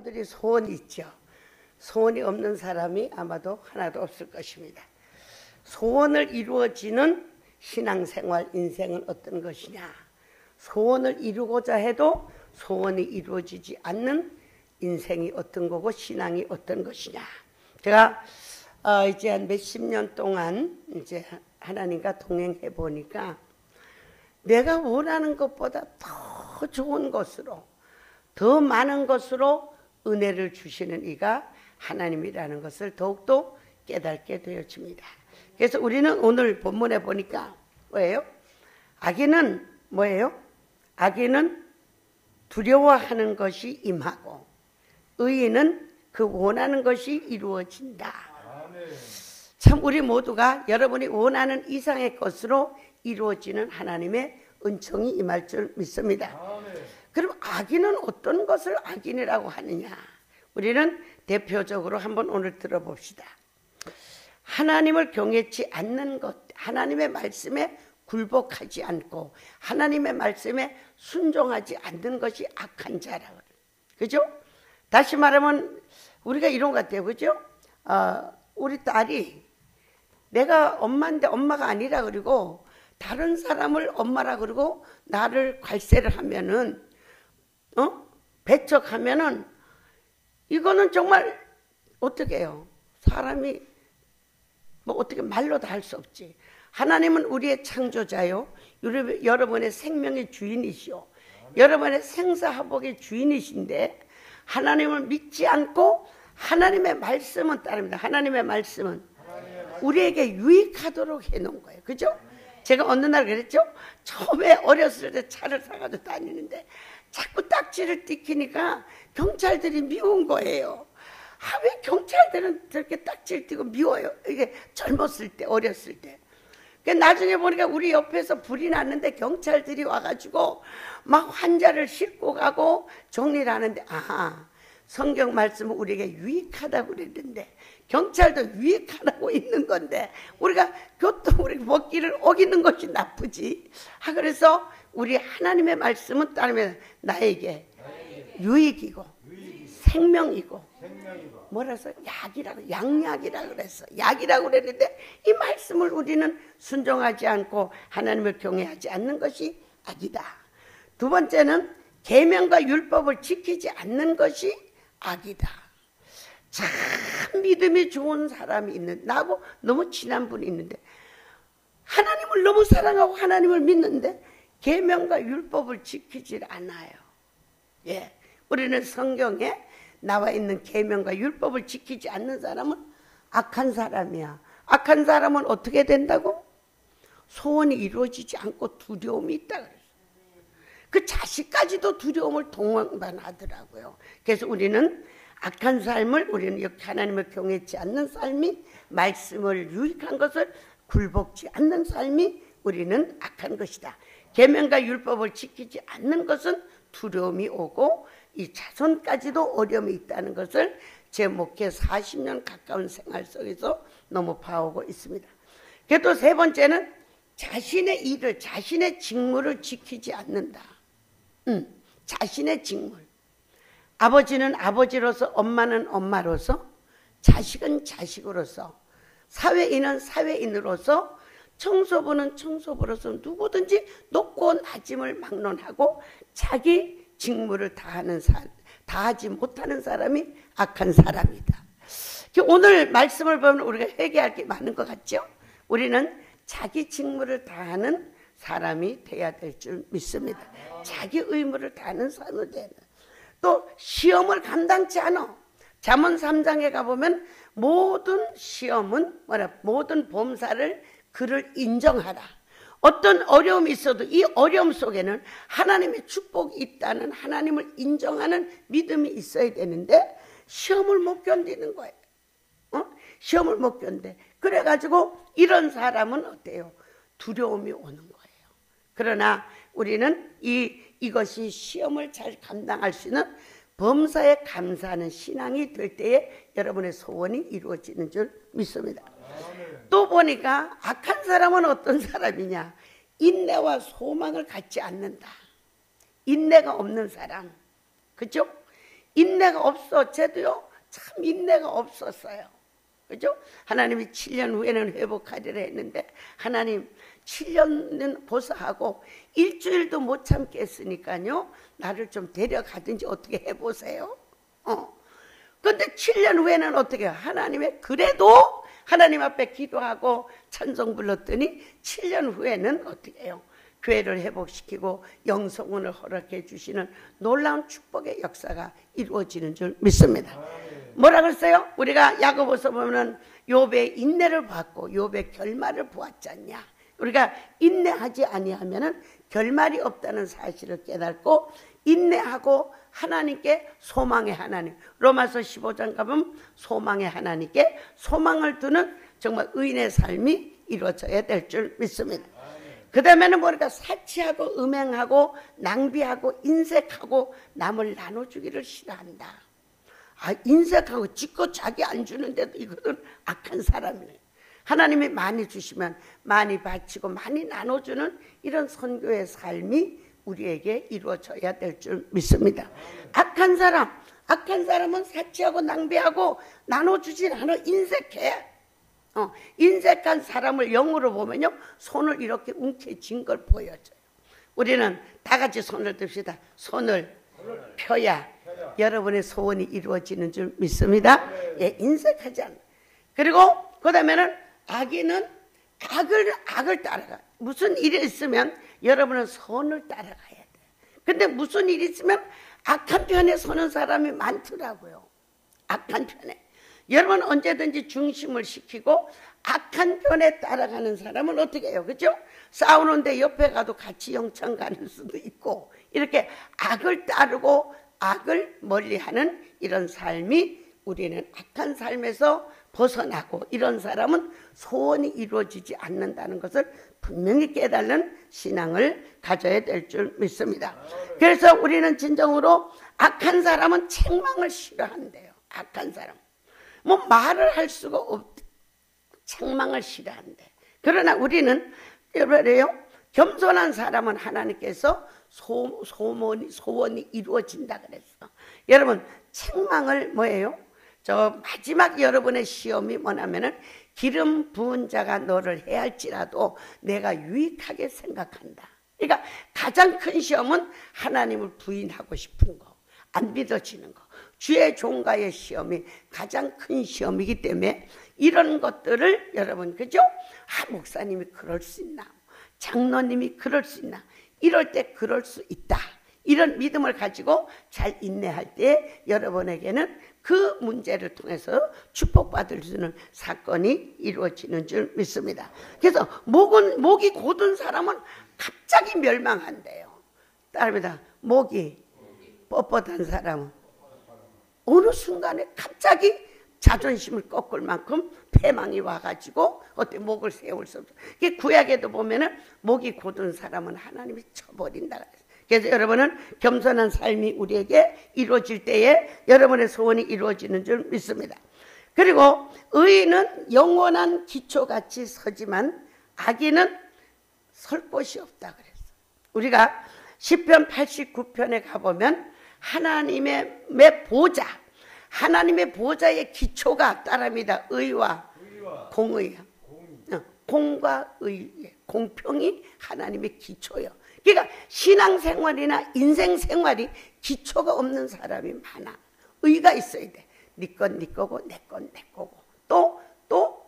사람들이 소원이 있죠. 소원이 없는 사람이 아마도 하나도 없을 것입니다. 소원을 이루어지는 신앙생활, 인생은 어떤 것이냐. 소원을 이루고자 해도 소원이 이루어지지 않는 인생이 어떤 거고 신앙이 어떤 것이냐. 제가 이제 한 몇십 년 동안 이제 하나님과 동행해 보니까 내가 원하는 것보다 더 좋은 것으로, 더 많은 것으로 은혜를 주시는 이가 하나님이라는 것을 더욱더 깨닫게 되어집니다. 그래서 우리는 오늘 본문에 보니까 뭐예요? 악인은 뭐예요? 악인은 두려워하는 것이 임하고 의인은 그 원하는 것이 이루어진다. 참 우리 모두가 여러분이 원하는 이상의 것으로 이루어지는 하나님의 은총이 임할 줄 믿습니다. 그럼 악인은 어떤 것을 악인이라고 하느냐? 우리는 대표적으로 한번 오늘 들어봅시다. 하나님을 경외치 않는 것, 하나님의 말씀에 굴복하지 않고 하나님의 말씀에 순종하지 않는 것이 악한 자라고. 그죠? 다시 말하면 우리가 이런 것 같아요. 그죠? 우리 딸이 내가 엄마인데 엄마가 아니라 그러고 다른 사람을 엄마라 그러고 나를 괄세를 하면은 배척하면은 이거는 정말 어떻게 해요? 사람이 뭐 어떻게 말로도 할 수 없지. 하나님은 우리의 창조자요, 여러분의 생명의 주인이시오, 여러분의 생사화복의 주인이신데 하나님을 믿지 않고 하나님의 말씀은 따릅니다. 하나님의 말씀은 우리에게 유익하도록 해놓은 거예요. 그죠? 제가 어느 날 그랬죠? 처음에 어렸을 때 차를 사가지고 다니는데 자꾸 딱지를 띠키니까 경찰들이 미운 거예요. 왜 경찰들은 저렇게 딱지를 띠고 미워요? 이게 젊었을 때, 어렸을 때. 나중에 보니까 우리 옆에서 불이 났는데 경찰들이 와가지고 막 환자를 싣고 가고 정리를 하는데, 성경 말씀은 우리에게 유익하다고 그랬는데 경찰도 유익하다고 있는 건데 우리가 우리 법기를 어기는 것이 나쁘지. 그래서 우리 하나님의 말씀은 따르면 나에게 유익이고 생명이고 뭐라서 약이라고, 양약이라고 그랬어. 약이라고 그랬는데 이 말씀을 우리는 순종하지 않고 하나님을 경외하지 않는 것이 악이다. 두 번째는 계명과 율법을 지키지 않는 것이 악이다. 참 믿음이 좋은 사람이 나하고 너무 친한 분이 있는데 하나님을 너무 사랑하고 하나님을 믿는데 계명과 율법을 지키질 않아요. 예, 우리는 성경에 나와 있는 계명과 율법을 지키지 않는 사람은 악한 사람이야. 악한 사람은 어떻게 된다고? 소원이 이루어지지 않고 두려움이 있다 그랬어요. 그 자식까지도 두려움을 동반하더라고요. 그래서 우리는 악한 삶을, 우리는 이렇게 하나님을 경외치 않는 삶이, 말씀을 유익한 것을 굴복지 않는 삶이 우리는 악한 것이다. 계명과 율법을 지키지 않는 것은 두려움이 오고 이 자손까지도 어려움이 있다는 것을 제 목회 40년 가까운 생활 속에서 너무 봐오고 있습니다. 그리고 세 번째는 자신의 일을, 자신의 직무를 지키지 않는다. 자신의 직물. 아버지는 아버지로서, 엄마는 엄마로서, 자식은 자식으로서, 사회인은 사회인으로서, 청소부는 청소부로서 누구든지 높고 낮음을 막론하고 자기 직무를 다하지 못하는 사람이 악한 사람이다. 오늘 말씀을 보면 우리가 회개할 게 많은 것 같죠? 우리는 자기 직무를 다하는 사람이 돼야 될 줄 믿습니다. 자기 의무를 다하는 사람이 되는. 또 시험을 감당치 않아. 잠언 3장에 가보면 모든 시험은 모든 범사를 그를 인정하라. 어떤 어려움이 있어도 이 어려움 속에는 하나님의 축복이 있다는, 하나님을 인정하는 믿음이 있어야 되는데 시험을 못 견디는 거예요. 시험을 못 견뎌. 그래가지고 이런 사람은 어때요? 두려움이 오는 거예요. 그러나 우리는 이것이 시험을 잘 감당할 수 있는 범사에 감사하는 신앙이 될 때에 여러분의 소원이 이루어지는 줄 믿습니다. 또 보니까 악한 사람은 어떤 사람이냐? 인내와 소망을 갖지 않는다. 인내가 없는 사람. 그죠? 인내가 없어. 쟤도요 참 인내가 없었어요. 그죠? 하나님이 7년 후에는 회복하리라 했는데 하나님 7년은 보사하고 일주일도 못 참겠으니까요 나를 좀 데려가든지 어떻게 해보세요. 근데 7년 후에는 어떻게 해요? 하나님의 그래도 하나님 앞에 기도하고 찬송 불렀더니 7년 후에는 어떻게 해요? 교회를 회복시키고 영성원을 허락해 주시는 놀라운 축복의 역사가 이루어지는 줄 믿습니다. 뭐라 그랬어요? 우리가 야고보서 보면 욥의 인내를 봤고 욥의 결말을 보았잖냐. 우리가 인내하지 아니하면은 결말이 없다는 사실을 깨닫고 인내하고 하나님께 소망의 하나님, 로마서 15장 가보면 소망의 하나님께 소망을 두는 정말 의인의 삶이 이루어져야 될 줄 믿습니다. 그 다음에는 뭐니까 사치하고 음행하고 낭비하고 인색하고 남을 나눠주기를 싫어한다. 인색하고 지껏 자기 안 주는데도 이거는 악한 사람이네. 하나님이 많이 주시면 많이 바치고 많이 나눠주는 이런 선교의 삶이 우리에게 이루어져야 될 줄 믿습니다. 악한 사람은 사치하고 낭비하고 나눠주질 않아. 인색해. 인색한 사람을 영으로 보면요 손을 이렇게 움켜쥔 걸 보여줘요. 우리는 다 같이 손을 듭시다. 손을 펴야 여러분의 소원이 이루어지는 줄 믿습니다. 예, 인색하지 않아. 그리고 그 다음에는 악인은 악을 따라가. 무슨 일이 있으면 여러분은 선을 따라가야 돼. 근데 무슨 일이 있으면 악한 편에 서는 사람이 많더라고요. 악한 편에. 여러분 언제든지 중심을 시키고 악한 편에 따라가는 사람은 어떻게 해요? 그렇죠? 싸우는데 옆에 가도 같이 영창 가는 수도 있고 이렇게 악을 따르고 악을 멀리하는 이런 삶이 우리는 악한 삶에서 벗어나고 이런 사람은 소원이 이루어지지 않는다는 것을 분명히 깨달는 신앙을 가져야 될 줄 믿습니다. 그래서 우리는 진정으로 악한 사람은 책망을 싫어한대요. 악한 사람. 뭐 말을 할 수가 없대. 책망을 싫어한대. 그러나 우리는 그래요. 겸손한 사람은 하나님께서 소원이 이루어진다 그랬어. 여러분 책망을 뭐예요? 저 마지막 여러분의 시험이 뭐냐면은 기름 부은 자가 너를 해할지라도 내가 유익하게 생각한다. 그러니까 가장 큰 시험은 하나님을 부인하고 싶은 거, 안 믿어지는 거. 주의 종과의 시험이 가장 큰 시험이기 때문에 이런 것들을 여러분 그죠? 목사님이 그럴 수 있나? 장로님이 그럴 수 있나? 이럴 때 그럴 수 있다. 이런 믿음을 가지고 잘 인내할 때 여러분에게는 그 문제를 통해서 축복받을 수 있는 사건이 이루어지는 줄 믿습니다. 그래서 목이 곧은 사람은 갑자기 멸망한대요. 따릅니다. 목이 뻣뻣한 사람은 어느 순간에 갑자기 자존심을 꺾을 만큼 패망이 와가지고 어때 목을 세울 수 없어. 이게 구약에도 보면은 목이 곧은 사람은 하나님이 쳐버린다 그랬어요. 그래서 여러분은 겸손한 삶이 우리에게 이루어질 때에 여러분의 소원이 이루어지는 줄 믿습니다. 그리고 의인은 영원한 기초같이 서지만 악인은 설 곳이 없다 그랬어. 우리가 시편 89편에 가보면 하나님의 보좌, 하나님의 보좌의 기초가 따릅니다. 의와 공의야. 공과 의, 공평이 하나님의 기초예요. 그러니까 신앙생활이나 인생생활이 기초가 없는 사람이 많아. 의가 있어야 돼. 네 건 네 거고 내 건 내 거고 또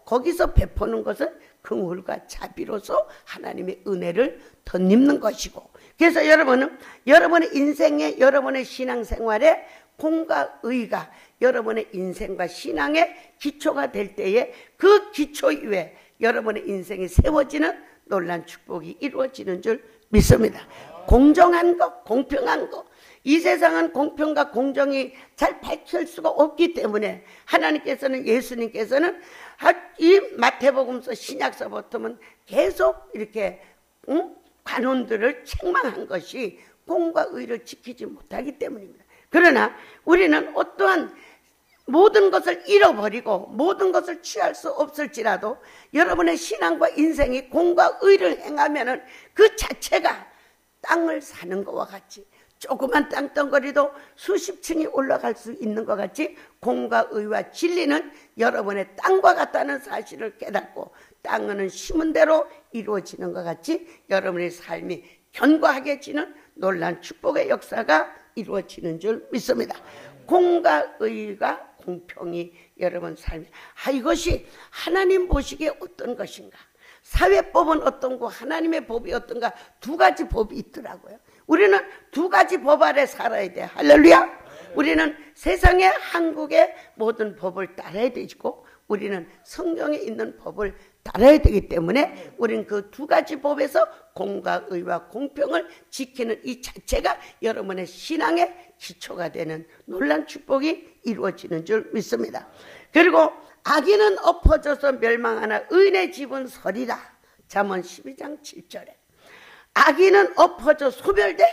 거기서 베푸는 것은 긍휼과 자비로서 하나님의 은혜를 덧입는 것이고, 그래서 여러분은 여러분의 인생에 여러분의 신앙생활에 공과 의가 여러분의 인생과 신앙의 기초가 될 때에 그 기초 위에 여러분의 인생이 세워지는 놀라운 축복이 이루어지는 줄 믿습니다. 공정한 것, 공평한 것. 이 세상은 공평과 공정이 잘 밝힐 수가 없기 때문에 하나님께서는, 예수님께서는 이 마태복음서 신약서부터는 계속 이렇게 관원들을 책망한 것이 공과 의를 지키지 못하기 때문입니다. 그러나 우리는 어떠한 모든 것을 잃어버리고 모든 것을 취할 수 없을지라도 여러분의 신앙과 인생이 공과 의를 행하면은 그 자체가 땅을 사는 것과 같이 조그만 땅덩어리도 수십 층이 올라갈 수 있는 것 같이 공과 의와 진리는 여러분의 땅과 같다는 사실을 깨닫고 땅은 심은 대로 이루어지는 것 같이 여러분의 삶이 견고하게지는 놀라운 축복의 역사가 이루어지는 줄 믿습니다. 공과 의가 공평이 여러분 삶이 이것이 하나님 보시기에 어떤 것인가, 사회법은 어떤 거, 하나님의 법이 어떤가, 두 가지 법이 있더라고요. 우리는 두 가지 법 아래 살아야 돼. 할렐루야. 우리는 세상의 한국의 모든 법을 따라야 되고 우리는 성경에 있는 법을 따라야 되기 때문에 우리는 그 두 가지 법에서 공과 의와 공평을 지키는 이 자체가 여러분의 신앙의 기초가 되는 놀라운 축복이 이루어지는 줄 믿습니다. 그리고 악인은 엎어져서 멸망하나 의인의 집은 서리라. 잠언 12장 7절에 악인은 엎어져 소멸돼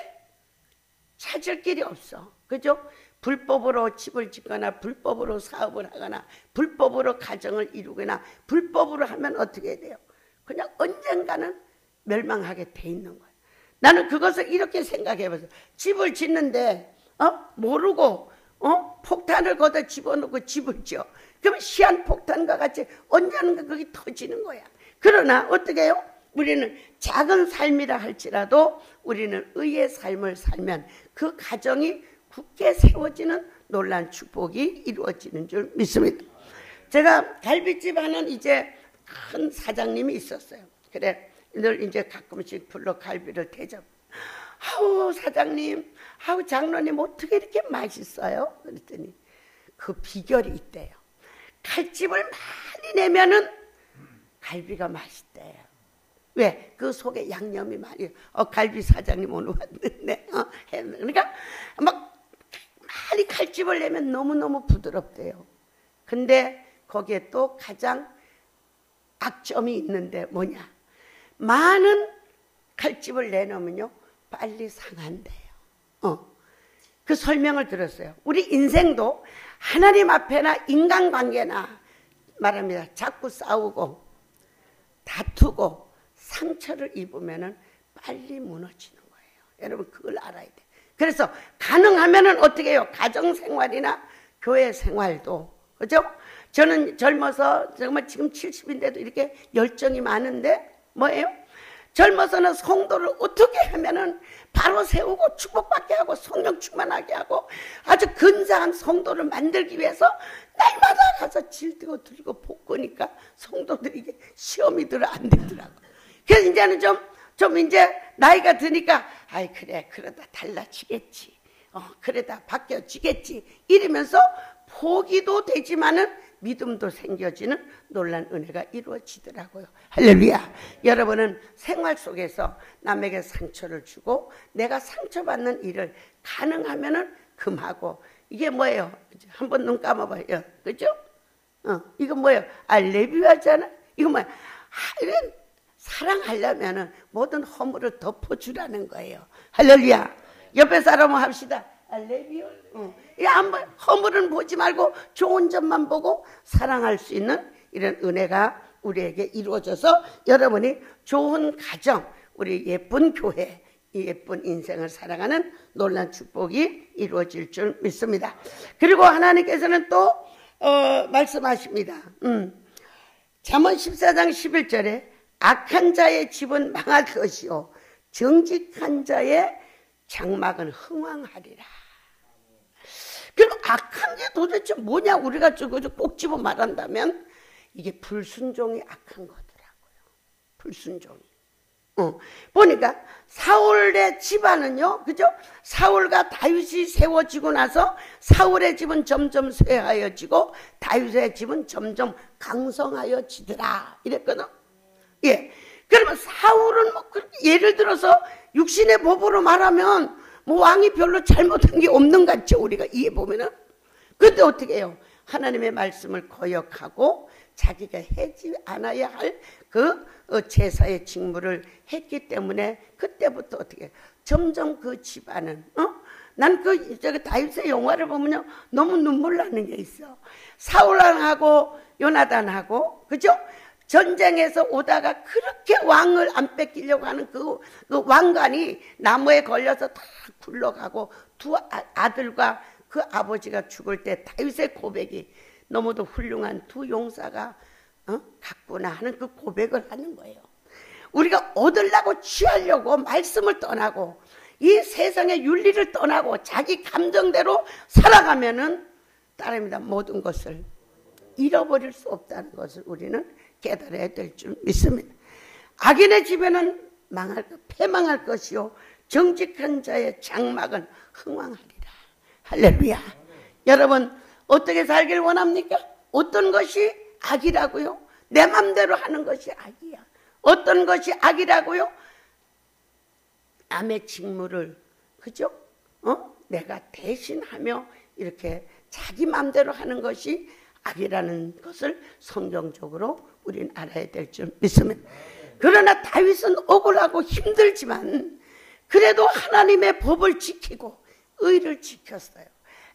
찾을 길이 없어. 그죠? 불법으로 집을 짓거나 불법으로 사업을 하거나 불법으로 가정을 이루거나 불법으로 하면 어떻게 돼요? 그냥 언젠가는 멸망하게 돼 있는 거예요. 나는 그것을 이렇게 생각해 봤어요. 집을 짓는데 모르고 폭탄을 걷어 집어넣고 집을 지어. 그럼 시한폭탄과 같이 언젠가 거기 터지는 거야. 그러나 어떻게 해요? 우리는 작은 삶이라 할지라도 우리는 의의 삶을 살면 그 가정이 굳게 세워지는 놀라운 축복이 이루어지는 줄 믿습니다. 제가 갈비집 하는 이제 큰 사장님이 있었어요. 그래 늘 이제 가끔씩 불러 갈비를 대접. 아우 사장님, 아우 장로님 어떻게 이렇게 맛있어요? 그랬더니 그 비결이 있대요. 칼집을 많이 내면은 갈비가 맛있대요. 왜? 그 속에 양념이 많이. 갈비 사장님 오늘 왔는데 그러니까 막 많이 칼집을 내면 너무너무 부드럽대요. 근데 거기에 또 가장 악점이 있는데 뭐냐? 많은 칼집을 내놓으면요 빨리 상한대요. 그 설명을 들었어요. 우리 인생도 하나님 앞에나 인간관계나 말합니다. 자꾸 싸우고 다투고 상처를 입으면은 빨리 무너지는 거예요. 여러분 그걸 알아야 돼. 그래서 가능하면은 어떻게 해요? 가정생활이나 교회 생활도 그죠? 저는 젊어서 정말 지금 70인데도 이렇게 열정이 많은데 뭐예요? 젊어서는 성도를 어떻게 하면은 바로 세우고 축복받게 하고 성령 충만하게 하고 아주 근사한 성도를 만들기 위해서 날마다 가서 질뜨고 들고 볶으니까 성도들이 이게 시험이 들어 안 되더라고. 그래서 이제는 좀 이제 나이가 드니까 아이 그래 그러다 달라지겠지. 그러다 바뀌어지겠지. 이러면서 포기도 되지만은 믿음도 생겨지는 놀란 은혜가 이루어지더라고요. 할렐루야. 여러분은 생활 속에서 남에게 상처를 주고 내가 상처받는 일을 가능하면은 금하고 이게 뭐예요? 한번 눈 감아봐요. 그죠? 이거 뭐예요? 레비유하잖아. 이거 뭐야? 이건 사랑하려면은 모든 허물을 덮어주라는 거예요. 할렐루야. 옆에 사람은 합시다. 알레비요? 한번 허물은 보지 말고 좋은 점만 보고 사랑할 수 있는 이런 은혜가 우리에게 이루어져서 여러분이 좋은 가정, 우리 예쁜 교회, 이 예쁜 인생을 살아가는 놀란 축복이 이루어질 줄 믿습니다. 그리고 하나님께서는 또 말씀하십니다. 잠언 14장 11절에 악한 자의 집은 망할 것이요 정직한 자의 장막은 흥왕하리라. 그럼 악한 게 도대체 뭐냐? 우리가 꼭 집어 말한다면 이게 불순종이 악한 거더라고요. 불순종이. 보니까 사울의 집안은요, 그죠? 사울과 다윗이 세워지고 나서 사울의 집은 점점 쇠하여지고 다윗의 집은 점점 강성하여지더라. 이랬거든. 예. 그러면 사울은 뭐 예를 들어서 육신의 법으로 말하면 뭐 왕이 별로 잘못한 게 없는 것 같죠. 우리가 이해 보면은. 그때 어떻게 해요? 하나님의 말씀을 거역하고 자기가 하지 않아야 할 그 제사의 직무를 했기 때문에 그때부터 어떻게 해요? 점점 그 집안은 난 다윗의 영화를 보면요 너무 눈물 나는 게 있어. 사울왕하고 요나단하고 그죠? 전쟁에서 오다가 그렇게 왕을 안 뺏기려고 하는 그 왕관이 나무에 걸려서 다 굴러가고 두 아들과 그 아버지가 죽을 때 다윗의 고백이 너무도 훌륭한 두 용사가 갔구나 하는 그 고백을 하는 거예요. 우리가 얻으려고 취하려고 말씀을 떠나고 이 세상의 윤리를 떠나고 자기 감정대로 살아가면은 따릅니다. 모든 것을 잃어버릴 수 없다는 것을 우리는 깨달아야 될 줄 믿습니다. 악인의 집에는 패망할 것이요 정직한 자의 장막은 흥왕하리라. 할렐루야. 여러분 어떻게 살길 원합니까? 어떤 것이 악이라고요? 내 맘대로 하는 것이 악이야. 어떤 것이 악이라고요? 남의 직무를 그죠? 내가 대신하며 이렇게 자기 맘대로 하는 것이 악이라는 것을 성경적으로 우리는 알아야 될 줄 믿습니다. 그러나 다윗은 억울하고 힘들지만 그래도 하나님의 법을 지키고 의를 지켰어요.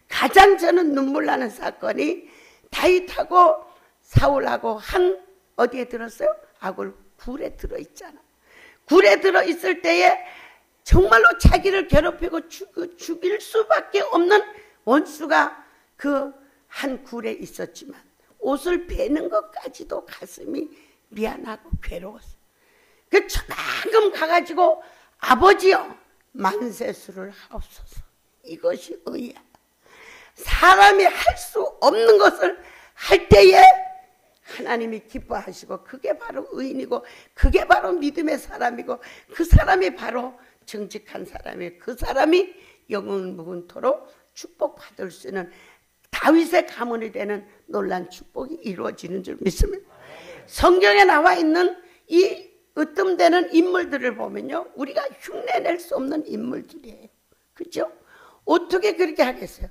가장 저는 눈물 나는 사건이 다윗하고 사울하고 어디에 들었어요? 굴에 들어있잖아. 굴에 들어있을 때에 정말로 자기를 괴롭히고 죽일 수밖에 없는 원수가 그 한 굴에 있었지만 옷을 베는 것까지도 가슴이 미안하고 괴로웠어. 그 저만큼 가가지고 아버지여 만세수를 하옵소서. 이것이 의야. 사람이 할 수 없는 것을 할 때에 하나님이 기뻐하시고 그게 바로 의인이고 그게 바로 믿음의 사람이고 그 사람이 바로 정직한 사람이에요. 그 사람이 영원 무궁토록 축복받을 수 있는 다윗의 가문이 되는 놀란 축복이 이루어지는 줄 믿습니다. 성경에 나와 있는 이 으뜸되는 인물들을 보면요, 우리가 흉내낼 수 없는 인물들이에요. 그죠? 어떻게 그렇게 하겠어요?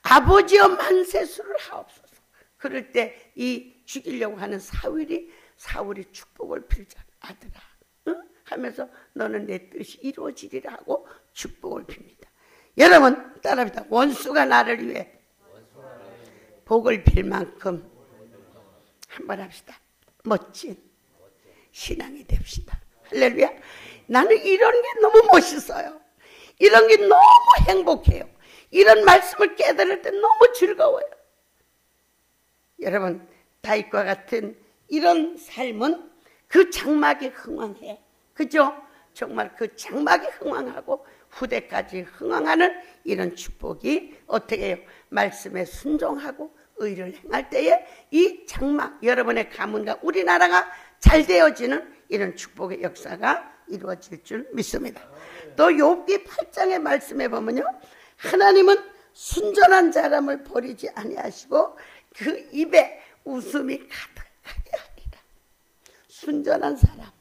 아버지여 만세수를 하옵소서. 그럴 때 이 죽이려고 하는 사울이 축복을 빌잖아. 아들아, 응? 하면서 너는 내 뜻이 이루어지리라 하고 축복을 빕니다. 여러분 따라합니다. 원수가 나를 위해 복을 빌 만큼 한번 합시다. 멋진 신앙이 됩시다. 할렐루야. 나는 이런 게 너무 멋있어요. 이런 게 너무 행복해요. 이런 말씀을 깨달을 때 너무 즐거워요. 여러분 다윗과 같은 이런 삶은 그 장막이 흥왕해. 그죠? 정말 그 장막이 흥왕하고 후대까지 흥왕하는 이런 축복이 어떻게 해요? 말씀에 순종하고 의를 행할 때에 이 장막, 여러분의 가문과 우리나라가 잘 되어지는 이런 축복의 역사가 이루어질 줄 믿습니다. 또 욥기 8장의 말씀에 보면요, 하나님은 순전한 사람을 버리지 아니하시고 그 입에 웃음이 가득하게 하리라. 순전한 사람,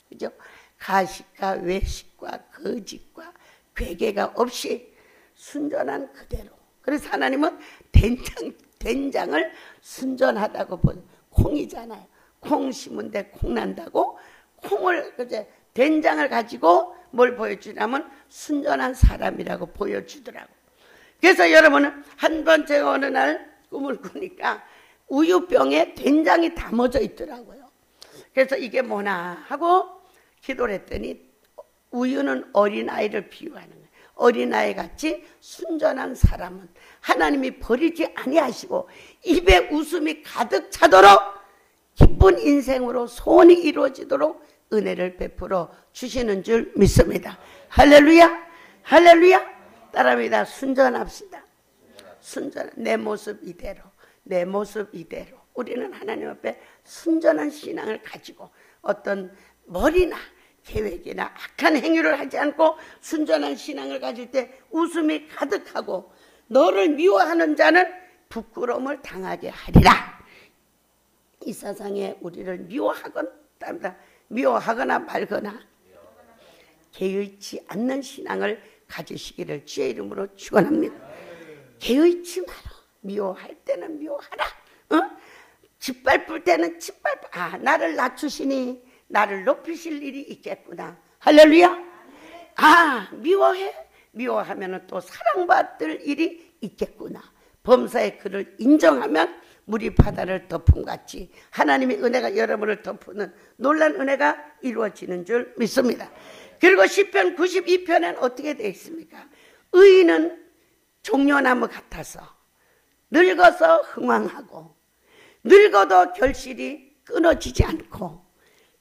그죠? 가식과 외식과 거짓과 괴계가 없이 순전한 그대로. 그래서 하나님은 된장을 순전하다고 본 콩이잖아요. 콩 심은데 콩 난다고 콩을 이제 된장을 가지고 뭘 보여주냐면 순전한 사람이라고 보여주더라고. 그래서 여러분은 한 번 제가 어느 날 꿈을 꾸니까 우유병에 된장이 담아져 있더라고요. 그래서 이게 뭐나 하고 기도를 했더니 우유는 어린아이를 비유하는 거예요. 어린아이 같이 순전한 사람은 하나님이 버리지 아니하시고 입에 웃음이 가득 차도록 기쁜 인생으로 소원이 이루어지도록 은혜를 베풀어 주시는 줄 믿습니다. 할렐루야, 할렐루야. 따라합니다. 순전합시다. 순전, 내 모습 이대로, 내 모습 이대로. 우리는 하나님 앞에 순전한 신앙을 가지고 어떤 머리나 계획이나 악한 행위를 하지 않고 순전한 신앙을 가질 때 웃음이 가득하고 너를 미워하는 자는 부끄러움을 당하게 하리라. 이 세상에 우리를 미워하거나 말거나 개의치 않는 신앙을 가지시기를 주의 이름으로 축원합니다. 개의치 마라. 미워할 때는 미워하라. 짓밟을 때는 짓밟아. 나를 낮추시니 나를 높이실 일이 있겠구나. 할렐루야. 미워해. 미워하면 또 사랑받을 일이 있겠구나. 범사의 그를 인정하면 물이 바다를 덮음같이 하나님의 은혜가 여러분을 덮는 놀란 은혜가 이루어지는 줄 믿습니다. 그리고 시편 92편엔 어떻게 되어 있습니까? 의인은 종려나무 같아서 늙어서 흥황하고 늙어도 결실이 끊어지지 않고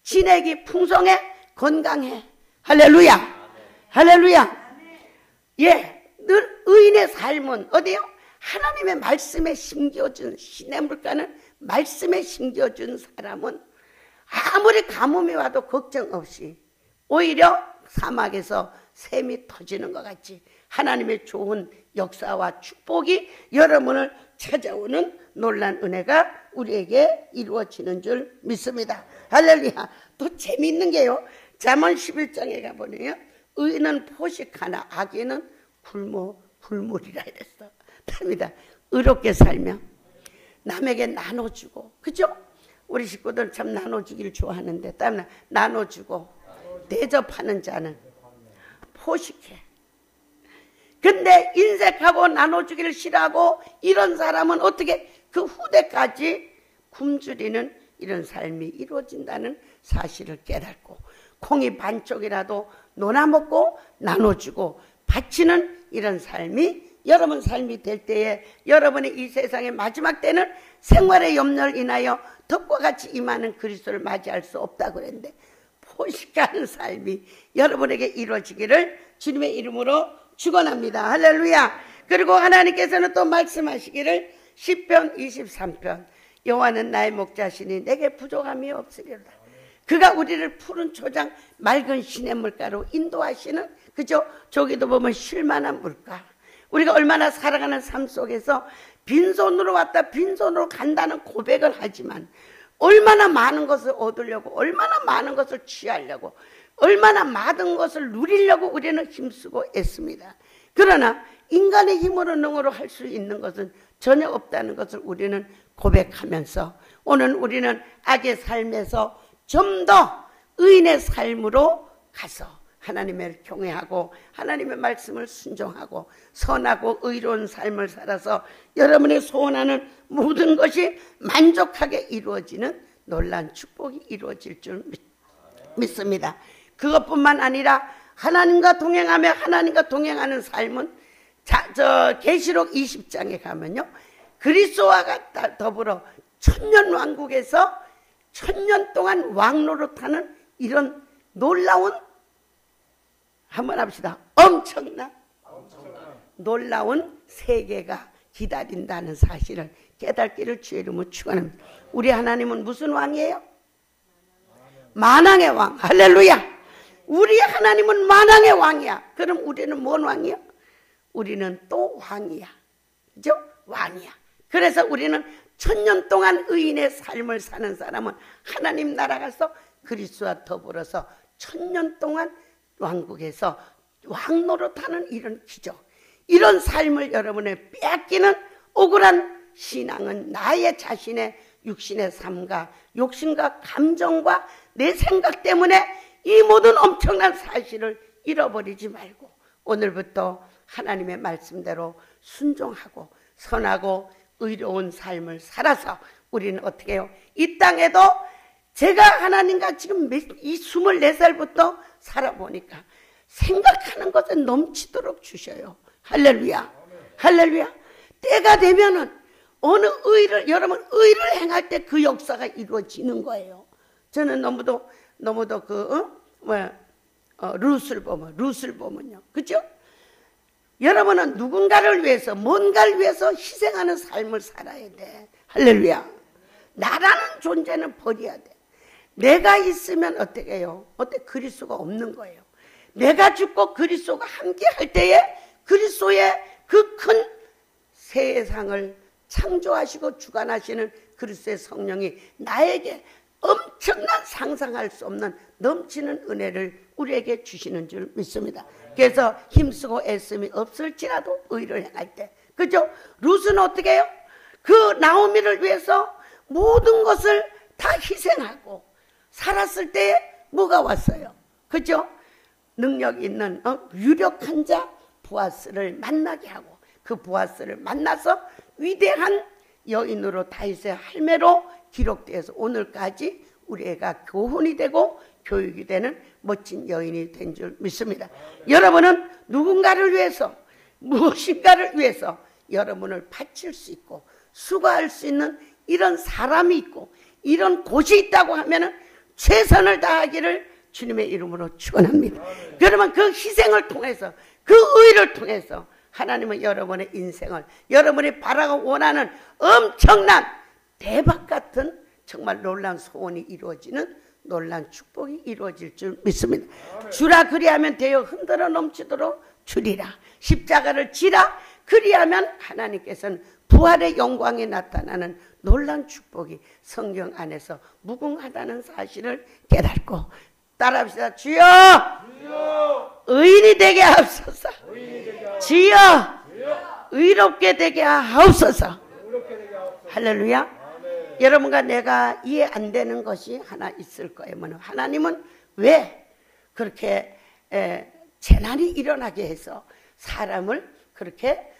진액이 풍성해 건강해. 할렐루야. 할렐루야. 예, 늘 의인의 삶은 어디요? 하나님의 말씀에 심겨준 시냇물가는 말씀에 심겨준 사람은 아무리 가뭄이 와도 걱정 없이 오히려 사막에서 샘이 터지는 것 같이 하나님의 좋은 역사와 축복이 여러분을 찾아오는 놀란 은혜가 우리에게 이루어지는 줄 믿습니다. 할렐루야. 또 재미있는 게요, 잠언 11장에 가보면요, 의인은 포식하나 악인은 굶으리라 이랬어. 답니다. 의롭게 살며 남에게 나눠주고, 그죠? 우리 식구들 참 나눠주기를 좋아하는데, 다음에 나눠주고 대접하는 자는 포식해. 근데 인색하고 나눠주기를 싫어하고 이런 사람은 어떻게 그 후대까지 굶주리는 이런 삶이 이루어진다는 사실을 깨닫고, 콩이 반쪽이라도 논아먹고 나눠주고 바치는 이런 삶이 여러분 삶이 될 때에 여러분의 이 세상의 마지막 때는 생활의 염려를 인하여 덕과 같이 임하는 그리스도를 맞이할 수 없다고 그랬는데, 포식하는 삶이 여러분에게 이루어지기를 주님의 이름으로 축원합니다. 할렐루야. 그리고 하나님께서는 또 말씀하시기를 시편 23편 여호와는 나의 목자시니 내게 부족함이 없으리로다. 그가 우리를 푸른 초장 맑은 시냇물가로 인도하시는, 그죠? 저기도 보면 쉴만한 물가. 우리가 얼마나 살아가는 삶 속에서 빈손으로 왔다 빈손으로 간다는 고백을 하지만 얼마나 많은 것을 얻으려고, 얼마나 많은 것을 취하려고, 얼마나 많은 것을 누리려고 우리는 힘쓰고 애씁니다. 그러나 인간의 힘으로 능으로 할 수 있는 것은 전혀 없다는 것을 우리는 고백하면서 오늘 우리는 악의 삶에서 좀 더 의인의 삶으로 가서 하나님을 경외하고 하나님의 말씀을 순종하고 선하고 의로운 삶을 살아서 여러분의 소원하는 모든 것이 만족하게 이루어지는 놀라운 축복이 이루어질 줄 믿습니다. 그것뿐만 아니라 하나님과 동행하며 하나님과 동행하는 삶은 계시록 20장에 가면요, 그리스도와 더불어 천년 왕국에서 천년 동안 왕노릇하는 이런 놀라운, 한번 합시다, 엄청난 놀라운 세계가 기다린다는 사실을 깨닫기를 주의 이름으로 축원합니다. 우리 하나님은 무슨 왕이에요? 만왕의 왕. 할렐루야. 우리 하나님은 만왕의 왕이야. 그럼 우리는 뭔 왕이야? 우리는 또 왕이야. 그죠? 왕이야. 그래서 우리는 천년 동안 의인의 삶을 사는 사람은 하나님 나라 가서 그리스도와 더불어서 천년 동안 왕국에서 왕노릇하는 이런 기적, 이런 삶을 여러분의 빼앗기는 억울한 신앙은 나의 자신의 육신의 삶과 욕심과 감정과 내 생각 때문에 이 모든 엄청난 사실을 잃어버리지 말고 오늘부터 하나님의 말씀대로 순종하고 선하고 의로운 삶을 살아서 우리는 어떻게 해요? 이 땅에도 제가 하나님과 지금 이 24살부터 살아보니까 생각하는 것에 넘치도록 주셔요. 할렐루야. 할렐루야. 때가 되면은 어느 의를, 여러분 의를 행할 때 그 역사가 이루어지는 거예요. 저는 너무도 룻을 보면요. 그죠? 여러분은 누군가를 위해서, 뭔가를 위해서 희생하는 삶을 살아야 돼. 할렐루야. 나라는 존재는 버려야 돼. 내가 있으면 어떻게 해요? 그리스도가 없는 거예요. 내가 죽고 그리스도가 함께 할 때에 그리스도의 그 큰 세상을 창조하시고 주관하시는 그리스도의 성령이 나에게 엄청난 상상할 수 없는 넘치는 은혜를 우리에게 주시는 줄 믿습니다. 그래서 힘쓰고 애씀이 없을지라도 의를 행할 때, 그죠? 룻은 어떻게 해요? 그 나오미를 위해서 모든 것을 다 희생하고 살았을 때에 뭐가 왔어요? 그죠? 능력 있는 유력한 자 보아스를 만나게 하고 그 보아스를 만나서 위대한 여인으로 다윗의 할매로 기록되어서 오늘까지 우리 애가 교훈이 되고 교육이 되는 멋진 여인이 된 줄 믿습니다. 여러분은 누군가를 위해서 무엇인가를 위해서 여러분을 바칠 수 있고 수고할 수 있는 이런 사람이 있고 이런 곳이 있다고 하면 최선을 다하기를 주님의 이름으로 축원합니다. 그러면 그 희생을 통해서 그 의를 통해서 하나님은 여러분의 인생을 여러분이 바라고 원하는 엄청난 대박 같은 정말 놀라운 소원이 이루어지는 놀라운 축복이 이루어질 줄 믿습니다. 주라 그리하면 되어 흔들어 넘치도록 주리라. 십자가를 지라 그리하면 하나님께서는 부활의 영광이 나타나는 놀라운 축복이 성경 안에서 무궁하다는 사실을 깨닫고 따라합시다. 주여, 의인이 되게 하옵소서. 주여, 의롭게 되게 하옵소서. 할렐루야. 여러분과 내가 이해 안 되는 것이 하나 있을 거예요. 하나님은 왜 그렇게 재난이 일어나게 해서 사람을 그렇게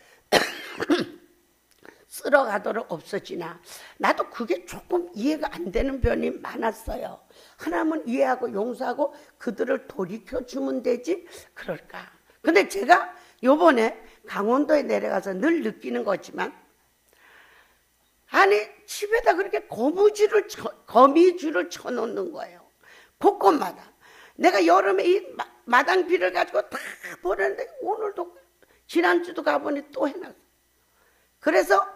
쓸어가도록 없어지나. 나도 그게 조금 이해가 안 되는 면이 많았어요. 하나님은 이해하고 용서하고 그들을 돌이켜주면 되지 그럴까. 근데 제가 요번에 강원도에 내려가서 늘 느끼는 거지만 아니 집에다 그렇게 거미줄을 쳐놓는 거예요. 곳곳마다. 내가 여름에 이 마당비를 가지고 다 보냈는데 오늘도 지난주도 가보니 또 해놨어. 그래서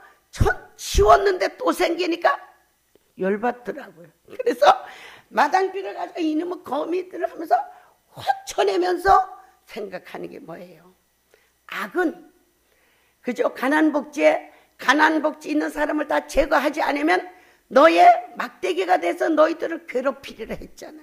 치웠는데 또 생기니까 열받더라고요. 그래서 마당비를 가지고 이놈의 거미들을 하면서 확 쳐내면서 생각하는 게 뭐예요? 악은 그저 가난복지 있는 사람을 다 제거하지 않으면 너의 막대기가 돼서 너희들을 괴롭히리라 했잖아.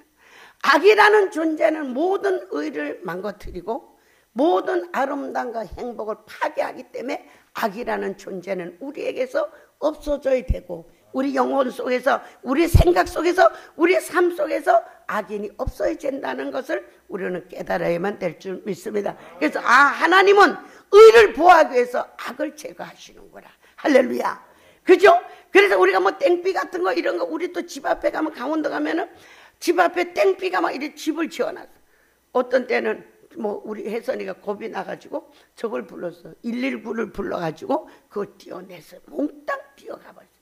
악이라는 존재는 모든 의를 망가뜨리고 모든 아름다움과 행복을 파괴하기 때문에 악이라는 존재는 우리에게서 없어져야 되고 우리 영혼 속에서 우리 생각 속에서 우리 삶 속에서 악인이 없어야 된다는 것을 우리는 깨달아야만 될 줄 믿습니다. 그래서 하나님은 의를 보호하기 위해서 악을 제거하시는구나. 할렐루야. 그죠? 그래서 우리가 뭐 땡비 같은 거 이런 거 우리 또 집 앞에 가면 강원도 가면은 집 앞에 땡비가 막 이렇게 집을 지어놨어. 어떤 때는 뭐 우리 혜선이가 겁이 나가지고 저걸 불렀어. 119를 불러가지고 그걸 띄어내서 몽땅 뛰어가버렸어.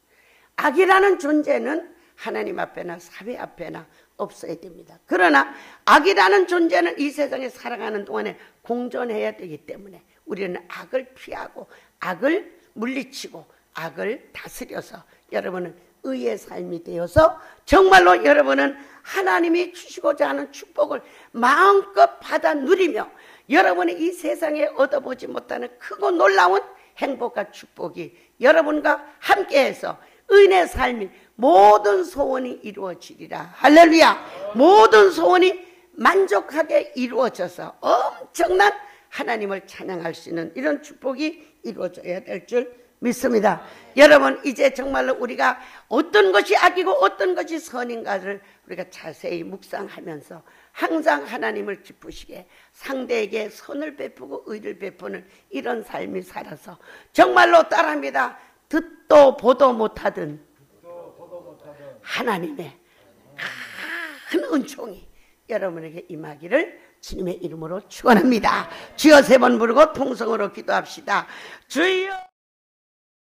악이라는 존재는 하나님 앞에나 사회 앞에나 없어야 됩니다. 그러나 악이라는 존재는 이 세상에 살아가는 동안에 공존해야 되기 때문에 우리는 악을 피하고 악을 물리치고 악을 다스려서 여러분은 의의 삶이 되어서 정말로 여러분은 하나님이 주시고자 하는 축복을 마음껏 받아 누리며 여러분이 이 세상에 얻어보지 못하는 크고 놀라운 행복과 축복이 여러분과 함께해서 의의 삶이 모든 소원이 이루어지리라. 할렐루야. 모든 소원이 만족하게 이루어져서 엄청난 하나님을 찬양할 수 있는 이런 축복이 이루어져야 될 줄 믿습니다. 여러분 이제 정말로 우리가 어떤 것이 악이고 어떤 것이 선인가를 우리가 자세히 묵상하면서 항상 하나님을 기쁘시게 상대에게 선을 베푸고 의를 베푸는 이런 삶이 살아서 정말로 따라합니다. 듣도 보도 못하던 하나님의 큰 은총이 여러분에게 임하기를 주님의 이름으로 축원합니다. 주여 세 번 부르고 통성으로 기도합시다. 주여.